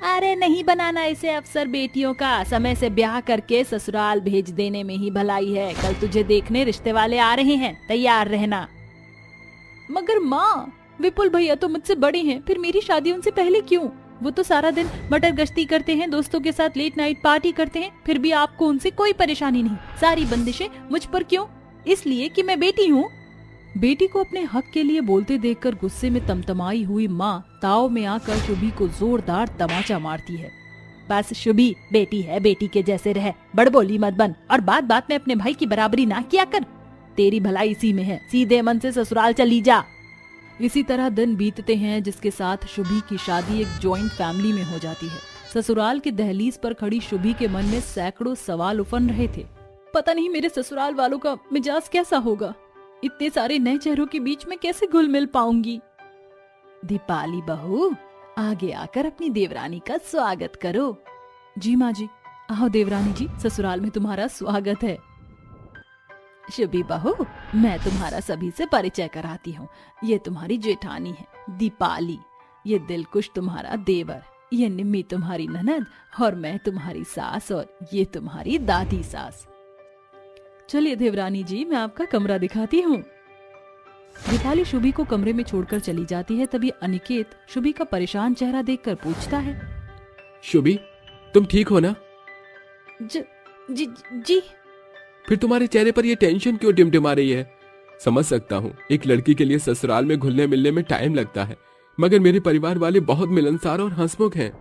अरे नहीं बनाना इसे अफसर बेटियों का, समय से ब्याह करके ससुराल भेज देने में ही भलाई है। कल तुझे देखने रिश्ते वाले आ रहे हैं, तैयार रहना। मगर माँ, विपुल भैया तो मुझसे बड़े हैं, फिर मेरी शादी उनसे पहले क्यों? वो तो सारा दिन मटर गश्ती करते हैं, दोस्तों के साथ लेट नाइट पार्टी करते हैं, फिर भी आपको उनसे कोई परेशानी नहीं। सारी बंदिशें मुझ पर क्यों? इसलिए कि मैं बेटी हूँ। बेटी को अपने हक के लिए बोलते देखकर गुस्से में तमतमाई हुई माँ ताव में आकर शुभी को जोरदार तमाचा मारती है। बस शुभी, बेटी है, बेटी के जैसे रह, बड़बोली मत बन और बात बात में अपने भाई की बराबरी ना किया कर। तेरी भलाई इसी में है, सीधे मन से ससुराल चली जा। इसी तरह दिन बीतते हैं, जिसके साथ शुभी की शादी एक जॉइंट फैमिली में हो जाती है। ससुराल की दहलीज पर खड़ी शुभी के मन में सैकड़ों सवाल उफन रहे थे। पता नहीं मेरे ससुराल वालों का मिजाज कैसा होगा, इतने सारे नए चेहरों के बीच में कैसे घुल मिल पाऊंगी। दीपाली बहू, आगे आकर अपनी देवरानी का स्वागत करो। जी माँ जी। आओ देवरानी जी, ससुराल में तुम्हारा स्वागत है। शुभी बहू, मैं तुम्हारा सभी से परिचय कराती हूँ। ये तुम्हारी जेठानी है दीपाली, ये दिलकुश तुम्हारा देवर, ये निम्मी तुम्हारी ननद और मैं तुम्हारी सास, और ये तुम्हारी दादी सास। चलिए देवरानी जी, मैं आपका कमरा दिखाती हूँ। दीपाली शुभी को कमरे में छोड़कर चली जाती है। तभी अनिकेत शुभी का परेशान चेहरा देखकर पूछता है, शुभी, तुम ठीक हो ना? जी। फिर तुम्हारे चेहरे पर ये टेंशन क्यों टिमटिमा रही है? समझ सकता हूँ, एक लड़की के लिए ससुराल में घुलने मिलने में टाइम लगता है, मगर मेरे परिवार वाले बहुत मिलनसार और हंसमुख हैं।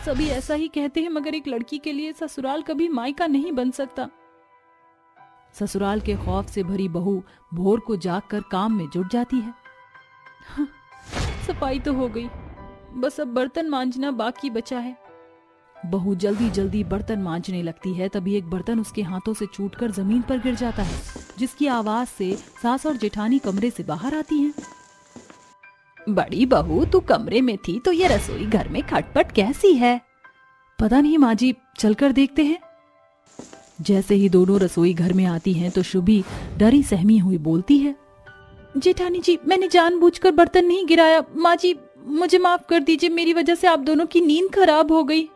सभी ऐसा ही कहते हैं, मगर एक लड़की के लिए ससुराल कभी मायका नहीं बन सकता। ससुराल के खौफ से भरी बहू भोर को जागकर काम में जुट जाती है। सफाई तो हो गई, बस अब बर्तन मांजना बाकी बचा है। बहू जल्दी जल्दी बर्तन मांजने लगती है, तभी एक बर्तन उसके हाथों से छूटकर जमीन पर गिर जाता है, जिसकी आवाज से सास और जेठानी कमरे से बाहर आती हैं। बड़ी बहू, तू कमरे में थी तो ये रसोई घर में खटपट कैसी है? पता नहीं माँ जी, चलकर देखते हैं। जैसे ही दोनों रसोई घर में आती हैं तो शुभी डरी सहमी हुई बोलती है, जेठानी जी, मैंने जानबूझकर बर्तन नहीं गिराया। माँ जी, मुझे माफ कर दीजिए, मेरी वजह से आप दोनों की नींद खराब हो गई।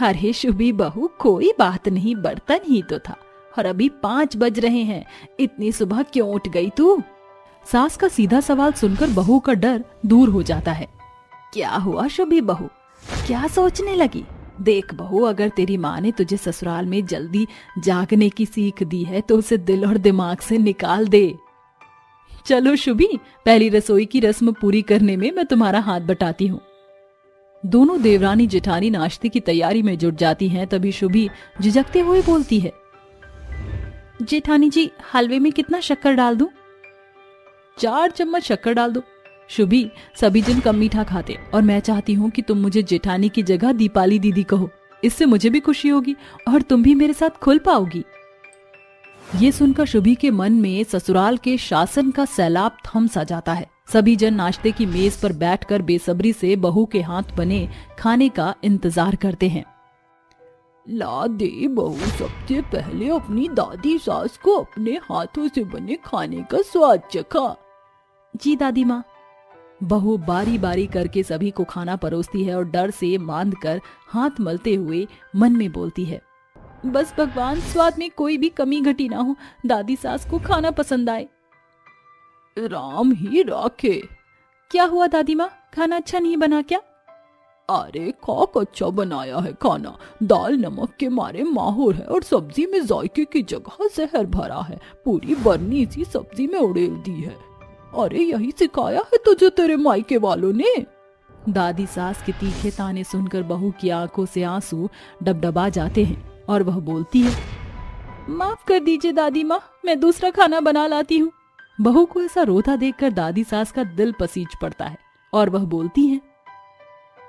अरे शुभी बहू, कोई बात नहीं, बर्तन ही तो था, और अभी 5 बज रहे हैं, इतनी सुबह क्यों उठ गई तू? सास का सीधा सवाल सुनकर बहू का डर दूर हो जाता है। क्या हुआ शुभी बहू, क्या सोचने लगी? देख बहू, अगर तेरी माँ ने तुझे ससुराल में जल्दी जागने की सीख दी है तो उसे दिल और दिमाग से निकाल दे। चलो शुभी, पहली रसोई की रस्म पूरी करने में मैं तुम्हारा हाथ बटाती हूँ। दोनों देवरानी जेठानी नाश्ते की तैयारी में जुट जाती हैं। तभी शुभी झिझकते हुए बोलती है, जेठानी जी, हलवे में कितना शक्कर डाल दूं? 4 चम्मच शक्कर डाल दो। शुभी, सभी जन कम मीठा खाते और मैं चाहती हूँ कि तुम मुझे जेठानी की जगह दीपाली दीदी कहो, इससे मुझे भी खुशी होगी और तुम भी मेरे साथ खुल पाओगी। ये सुनकर शुभी के मन में ससुराल के शासन का सैलाब थम सा जाता है। सभी जन नाश्ते की मेज पर बैठकर बेसब्री से बहू के हाथ बने खाने का इंतजार करते हैं। ला दे बहू, सबसे पहले अपनी दादी सास को अपने हाथों से बने खाने का स्वाद चखा। जी दादी माँ। बहू बारी बारी करके सभी को खाना परोसती है और डर से मांद कर हाथ मलते हुए मन में बोलती है, बस भगवान, स्वाद में कोई भी कमी घटी ना हो, दादी सास को खाना पसंद आए। राम ही राखे। क्या हुआ दादी माँ, खाना अच्छा नहीं बना क्या? अरे खाक अच्छा बनाया है खाना, दाल नमक के मारे माहौर है और सब्जी में जायके की जगह जहर भरा है, पूरी बर्नी सी सब्जी में उड़ेल दी है। अरे यही सिखाया है तुझे तेरे मायके वालों ने? दादी सास के तीखे ताने सुनकर बहू की आंखों से आंसू डबडबा जाते हैं और वह बोलती है, माफ कर दीजिए दादी माँ, मैं दूसरा खाना बना लाती हूँ। बहू को ऐसा रोता देखकर दादी सास का दिल पसीज पड़ता है और वह बोलती है,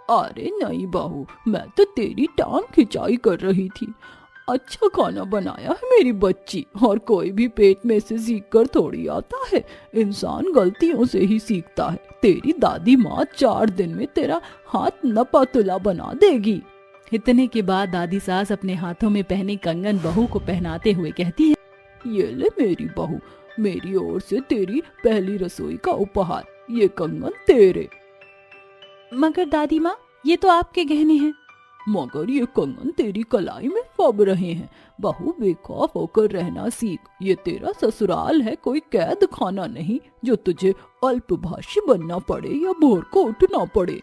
अरे नहीं बहू, मैं तो तेरी टांग खिंचाई कर रही थी। अच्छा खाना बनाया है मेरी बच्ची, और कोई भी पेट में से सीख कर थोड़ी आता है, इंसान गलतियों से ही सीखता है। तेरी दादी माँ 4 दिन में तेरा हाथ नपातुला बना देगी। इतने के बाद दादी सास अपने हाथों में पहने कंगन बहू को पहनाते हुए कहती है, ये ले मेरी बहू, मेरी ओर से तेरी पहली रसोई का उपहार, ये कंगन तेरे। मगर दादी माँ, ये तो आपके गहने हैं। मगर ये कंगन तेरी कलाई में फब रहे हैं। बहू, बेखौफ होकर रहना सीख, ये तेरा ससुराल है, कोई कैद खाना नहीं जो तुझे अल्पभाषी बनना पड़े या भोर को उठना पड़े।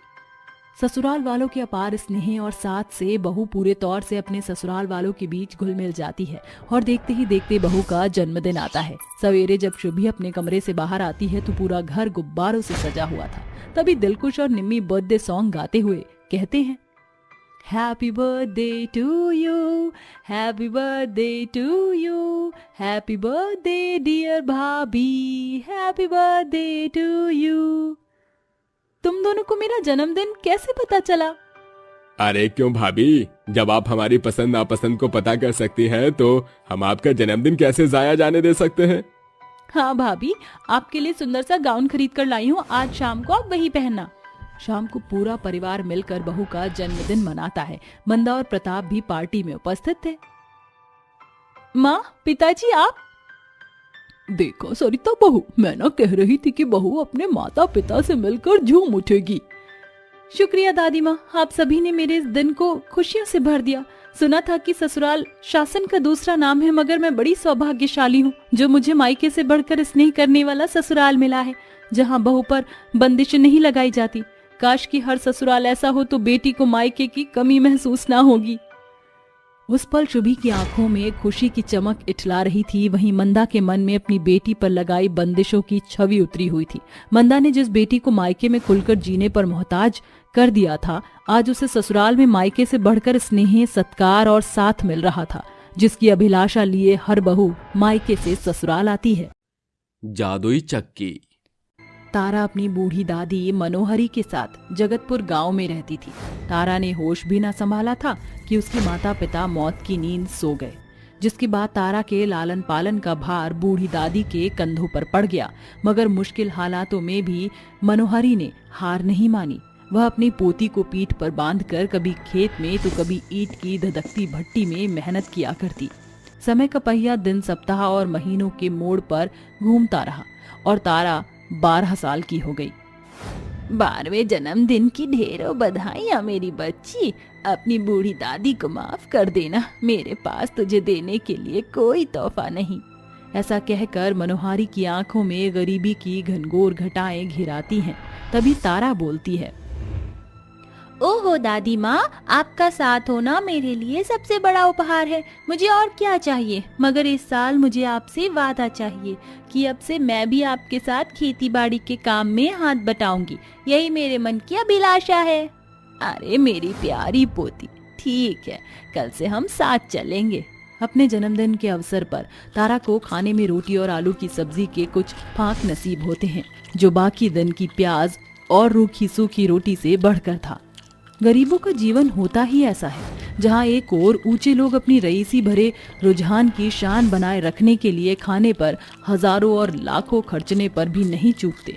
ससुराल वालों के अपार स्नेह और साथ से बहू पूरे तौर से अपने ससुराल वालों के बीच घुल मिल जाती है और देखते ही देखते बहू का जन्मदिन आता है। सवेरे जब शुभी अपने कमरे से बाहर आती है तो पूरा घर गुब्बारों से सजा हुआ था। तभी दिलकुश और निम्मी बर्थडे सॉन्ग गाते हुए कहते हैं, happy birthday to you, happy birthday to you, happy birthday dear bhabhi, happy birthday to you. तुम दोनों को मेरा जन्मदिन कैसे पता चला? अरे क्यों भाभी, जब आप हमारी पसंद नापसंद को पता कर सकती हैं तो हम आपका जन्मदिन कैसे जाया जाने दे सकते हैं? हाँ भाभी, आपके लिए सुंदर सा गाउन खरीद कर लाई हूँ, आज शाम को आप वही पहनना। शाम को पूरा परिवार मिलकर बहू का जन्मदिन मनाता है। मंदा और प्रताप भी पार्टी में उपस्थित थे। माँ, पिताजी आप? देखो सरिता बहू, मैं ना कह रही थी कि बहू अपने माता पिता से मिलकर झूम उठेगी। शुक्रिया दादी माँ, आप सभी ने मेरे इस दिन को खुशियों से भर दिया। सुना था कि ससुराल शासन का दूसरा नाम है, मगर मैं बड़ी सौभाग्यशाली हूँ जो मुझे मायके से बढ़कर स्नेह करने वाला ससुराल मिला है, जहाँ बहू पर बंदिश नहीं लगाई जाती। काश कि हर ससुराल ऐसा हो तो बेटी को मायके की कमी महसूस ना होगी। उस पल शुभी की आंखों में खुशी की चमक इठला रही थी। वहीं मंदा के मन में अपनी बेटी पर लगाई बंदिशों की छवि उतरी हुई थी। मंदा ने जिस बेटी को मायके में खुलकर जीने पर मोहताज कर दिया था, आज उसे ससुराल में मायके से बढ़कर स्नेह, सत्कार और साथ मिल रहा था, जिसकी अभिलाषा लिए हर बहू मायके से ससुराल आती है। जादुई चक्की। तारा अपनी बूढ़ी दादी मनोहरी के साथ जगतपुर गांव में रहती थी। तारा ने होश भी न संभाला था कि उसके माता पिता मौत की नींद सो गए, जिसके बाद तारा के लालन पालन का भार बूढ़ी दादी के कंधों पर पड़ गया। मगर मुश्किल हालातों में भी मनोहरी ने हार नहीं मानी। वह अपनी पोती को पीठ पर बांधकर कभी खेत में तो कभी ईंट की धधकती भट्टी में मेहनत किया करती। समय का पहिया दिन, सप्ताह और महीनों के मोड़ पर घूमता रहा और तारा 12 साल की हो गई। 12वें जन्मदिन की ढेरों बधाइयां मेरी बच्ची। अपनी बूढ़ी दादी को माफ कर देना, मेरे पास तुझे देने के लिए कोई तोहफा नहीं। ऐसा कहकर मनोहारी की आंखों में गरीबी की घनघोर घटाएं घिराती हैं। तभी तारा बोलती है, ओहो दादी माँ, आपका साथ होना मेरे लिए सबसे बड़ा उपहार है। मुझे और क्या चाहिए, मगर इस साल मुझे आपसे वादा चाहिए कि अब से मैं भी आपके साथ खेती बाड़ी के काम में हाथ बटाऊंगी। यही मेरे मन की अभिलाषा है। अरे मेरी प्यारी पोती, ठीक है, कल से हम साथ चलेंगे। अपने जन्मदिन के अवसर पर तारा को खाने में रोटी और आलू की सब्जी के कुछ फांक नसीब होते हैं, जो बाकी दिन की प्याज और रूखी सूखी रोटी से बढ़कर था। गरीबों का जीवन होता ही ऐसा है, जहाँ एक ओर ऊंचे लोग अपनी रईसी भरे रुझान की शान बनाए रखने के लिए खाने पर हजारों और लाखों खर्चने पर भी नहीं चूकते,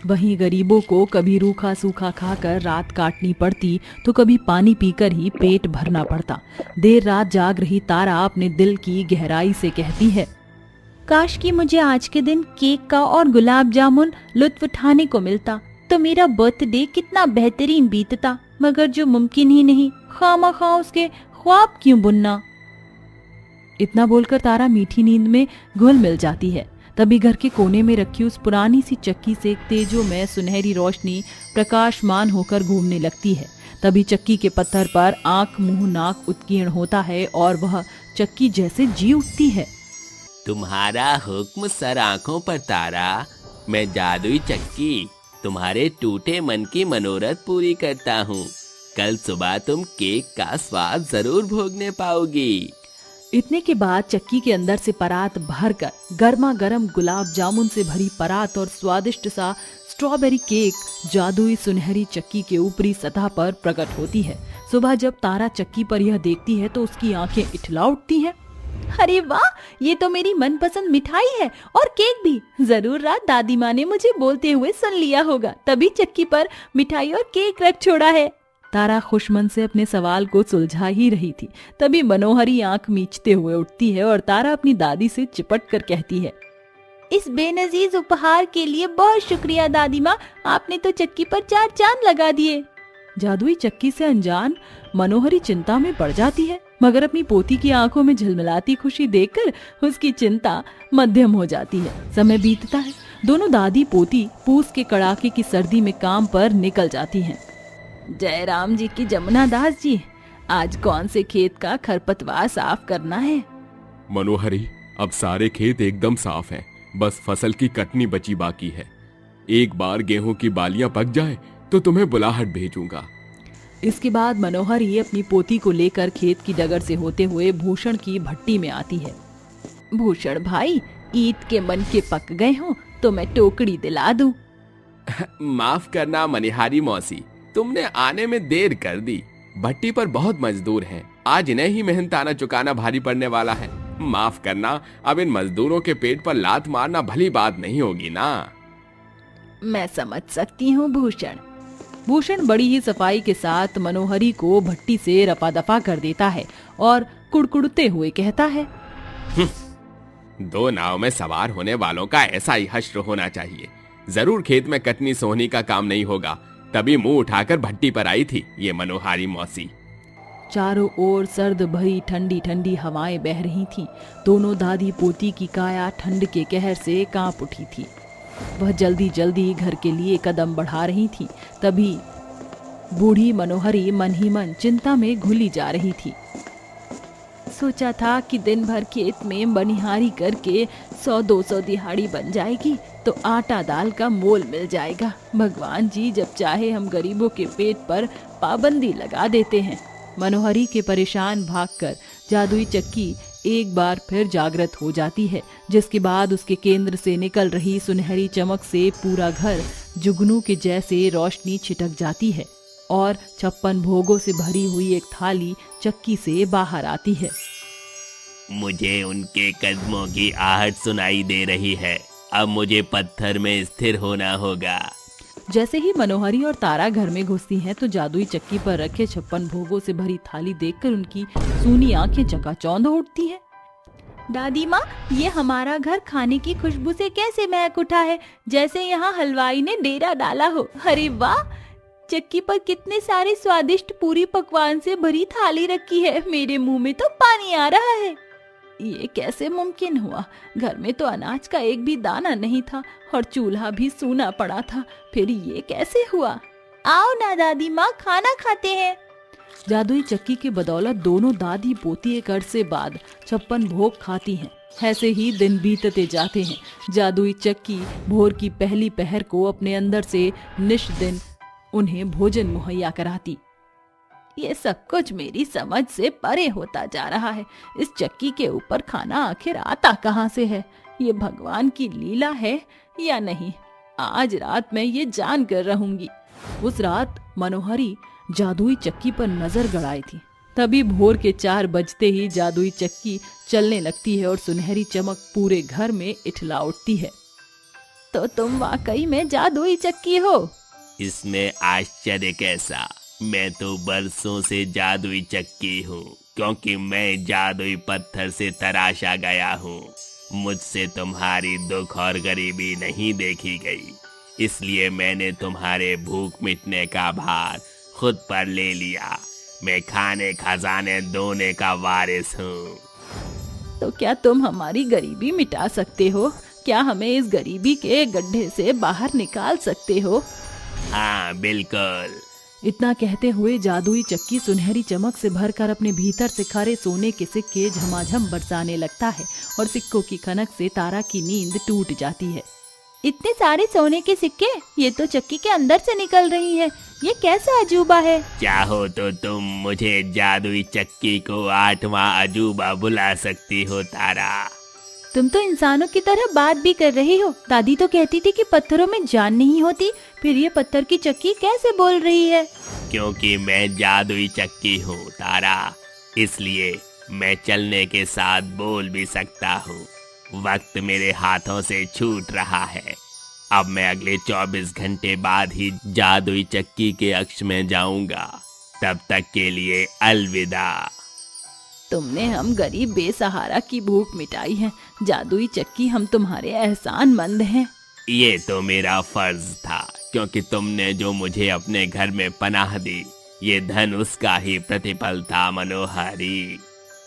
वहीं गरीबों को कभी रूखा सूखा खाकर रात काटनी पड़ती तो कभी पानी पीकर ही पेट भरना पड़ता। देर रात जाग रही तारा अपने दिल की गहराई से कहती है, काश कि मुझे आज के दिन केक का और गुलाब जामुन लुत्फ उठाने को मिलता तो मेरा बर्थडे कितना बेहतरीन बीतता, मगर जो मुमकिन ही नहीं, खामखा उसके ख्वाब क्यों बुनना। इतना बोलकर तारा मीठी नींद में घुल मिल जाती है। तभी घर के कोने में रखी उस पुरानी सी चक्की से एक तेजोमय सुनहरी रोशनी प्रकाशमान होकर घूमने लगती है। तभी चक्की के पत्थर पर आंख मुंह नाक उत्कीर्ण होता है और वह चक्की जैसे जी उठती है। तुम्हारा हुक्म सर आंखों पर तारा। मैं जादुई चक्की तुम्हारे टूटे मन की मनोरथ पूरी करता हूँ। कल सुबह तुम केक का स्वाद जरूर भोगने पाओगी। इतने के बाद चक्की के अंदर से परात भरकर गर्मा गर्म गुलाब जामुन से भरी परात और स्वादिष्ट सा स्ट्रॉबेरी केक जादुई सुनहरी चक्की के ऊपरी सतह पर प्रकट होती है। सुबह जब तारा चक्की पर यह देखती है तो उसकी आंखें इठला उठती हैं। अरे वाह, ये तो मेरी मनपसंद मिठाई है और केक भी। जरूर रात दादी माँ ने मुझे बोलते हुए सुन लिया होगा, तभी चक्की पर मिठाई और केक रख छोड़ा है। तारा खुशमन से अपने सवाल को सुलझा ही रही थी, तभी मनोहरी आंख मीचते हुए उठती है और तारा अपनी दादी से चिपट कर कहती है, इस बेनजीर उपहार के लिए बहुत शुक्रिया दादी माँ, आपने तो चक्की पर 4 चांद लगा दिए। जादुई चक्की से अनजान मनोहरी चिंता में पड़ जाती है, मगर अपनी पोती की आंखों में झिलमिलाती खुशी देखकर उसकी चिंता मध्यम हो जाती है। समय बीतता है, दोनों दादी पोती पूस के कड़ाके की सर्दी में काम पर निकल जाती हैं। जय राम जी की जमुना दास जी, आज कौन से खेत का खरपतवार साफ करना है? मनोहरी, अब सारे खेत एकदम साफ हैं, बस फसल की कटनी बची बाकी है। एक बार गेहूं की बालियां पक जाए तो तुम्हें बुलाहट भेजूंगा। इसके बाद मनोहरी अपनी पोती को लेकर खेत की डगर से होते हुए भूषण की भट्टी में आती है। भूषण भाई, ईद के मन के पक गए हो तो मैं टोकरी दिला दूं। माफ करना मनिहारी मौसी, तुमने आने में देर कर दी। भट्टी पर बहुत मजदूर हैं, आज इन्हें ही मेहनताना चुकाना भारी पड़ने वाला है। माफ करना, अब इन मजदूरों के पेट पर लात मारना भली बात नहीं होगी ना। मैं समझ सकती हूँ भूषण। भूषण बड़ी ही सफाई के साथ मनोहरी को भट्टी से रफा दफा कर देता है और कुड़कुड़ते हुए कहता है, 2 नाव में सवार होने वालों का ऐसा ही हश्र होना चाहिए। जरूर खेत में कटनी सोहनी का काम नहीं होगा, तभी मुंह उठाकर भट्टी पर आई थी ये मनोहारी मौसी। चारों ओर सर्द भरी ठंडी ठंडी हवाएं बह रही थीं। दोनों दादी पोती की काया ठंड के कहर से कांप उठी थी। वह जल्दी जल्दी घर के लिए कदम बढ़ा रही थी, तभी बूढ़ी मनोहरी मन ही मन चिंता में घुली जा रही थी। सोचा था कि दिन भर खेत में बनिहारी करके 100-200 दिहाड़ी बन जाएगी तो आटा दाल का मोल मिल जाएगा। भगवान जी जब चाहे हम गरीबों के पेट पर पाबंदी लगा देते हैं। मनोहरी के परेशान भागकर जादुई चक्की एक बार फिर जागृत हो जाती है, जिसके बाद उसके केंद्र से निकल रही सुनहरी चमक से पूरा घर जुगनू के जैसे रोशनी छिटक जाती है और 56 भोगों से भरी हुई एक थाली चक्की से बाहर आती है। मुझे उनके कदमों की आहट सुनाई दे रही है, अब मुझे पत्थर में स्थिर होना होगा। जैसे ही मनोहरी और तारा घर में घुसती हैं तो जादुई चक्की पर रखे 56 भोगों से भरी थाली देखकर उनकी सूनी आंखें चकाचौंध हो उठती हैं। दादी माँ, ये हमारा घर खाने की खुशबू से कैसे महक उठा है, जैसे यहाँ हलवाई ने डेरा डाला हो। अरे वाह, चक्की पर कितने सारे स्वादिष्ट पूरी पकवान से भरी थाली रखी है। मेरे मुंह में तो पानी आ रहा है। ये कैसे मुमकिन हुआ? घर में तो अनाज का एक भी दाना नहीं था और चूल्हा भी सूना पड़ा था। फिर ये कैसे हुआ? आओ ना दादी माँ, खाना खाते हैं। जादुई चक्की के बदौलत दोनों दादी पोती एक अरसे बाद 56 भोग खाती हैं। ऐसे ही दिन बीतते जाते हैं। जादुई चक्की भोर की पहली पहर को अपने अंदर से निष्दिन उन्हें भोजन मुहैया कराती। ये सब कुछ मेरी समझ से परे होता जा रहा है। इस चक्की के ऊपर खाना आखिर आता कहाँ से है? ये भगवान की लीला है या नहीं? आज रात मैं ये जान कर रहूंगी। उस रात मनोहरी जादुई चक्की पर नजर गड़ाई थी। तभी भोर के 4 बजते ही जादुई चक्की चलने लगती है और सुनहरी चमक पूरे घर में इठला उठती है। तो तुम वाकई में जादुई चक्की हो? इसमें आश्चर्य कैसा? मैं तो बरसों से जादुई चक्की हूँ, क्योंकि मैं जादुई पत्थर से तराशा गया हूँ। मुझसे तुम्हारी दुख और गरीबी नहीं देखी गई, इसलिए मैंने तुम्हारे भूख मिटने का भार खुद पर ले लिया। मैं खाने खजाने दोने का वारिस हूँ। तो क्या तुम हमारी गरीबी मिटा सकते हो? क्या हमें इस गरीबी के गड्ढे से बाहर निकाल सकते हो? हाँ बिल्कुल। इतना कहते हुए जादुई चक्की सुनहरी चमक से भरकर अपने भीतर से खरे सोने के सिक्के झमाझम बरसाने लगता है और सिक्कों की खनक से तारा की नींद टूट जाती है। इतने सारे सोने के सिक्के, ये तो चक्की के अंदर से निकल रही है। ये कैसा अजूबा है? चाहो तो तुम मुझे जादुई चक्की को 8वां अजूबा बुला सकती हो तारा। तुम तो इंसानों की तरह बात भी कर रही हो। दादी तो कहती थी कि पत्थरों में जान नहीं होती, फिर ये पत्थर की चक्की कैसे बोल रही है? क्योंकि मैं जादुई चक्की हूँ तारा, इसलिए मैं चलने के साथ बोल भी सकता हूँ। वक्त मेरे हाथों से छूट रहा है। अब मैं अगले 24 घंटे बाद ही जादुई चक्की के अक्ष में जाऊंगा। तब तक के लिए अलविदा। तुमने हम गरीब बेसहारा की भूख मिटाई है। जादुई चक्की, हम तुम्हारे एहसानमंद हैं। ये तो मेरा फर्ज था, क्योंकि तुमने जो मुझे अपने घर में पनाह दी, ये धन उसका ही प्रतिफल था मनोहरी।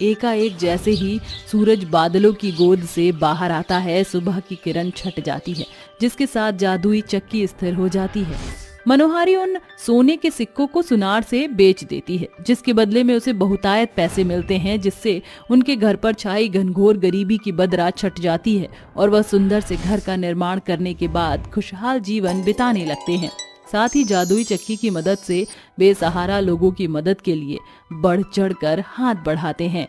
एकाएक जैसे ही सूरज बादलों की गोद से बाहर आता है, सुबह की किरण छट जाती है, जिसके साथ जादुई चक्की स्थिर हो जाती है। मनोहारी उन सोने के सिक्कों को सुनार से बेच देती है, जिसके बदले में उसे बहुतायत पैसे मिलते हैं, जिससे उनके घर पर छाई घनघोर गरीबी की बदरा छट जाती है और वह सुंदर से घर का निर्माण करने के बाद खुशहाल जीवन बिताने लगते हैं। साथ ही जादुई चक्की की मदद से बेसहारा लोगों की मदद के लिए बढ़ चढ़कर हाथ बढ़ाते हैं।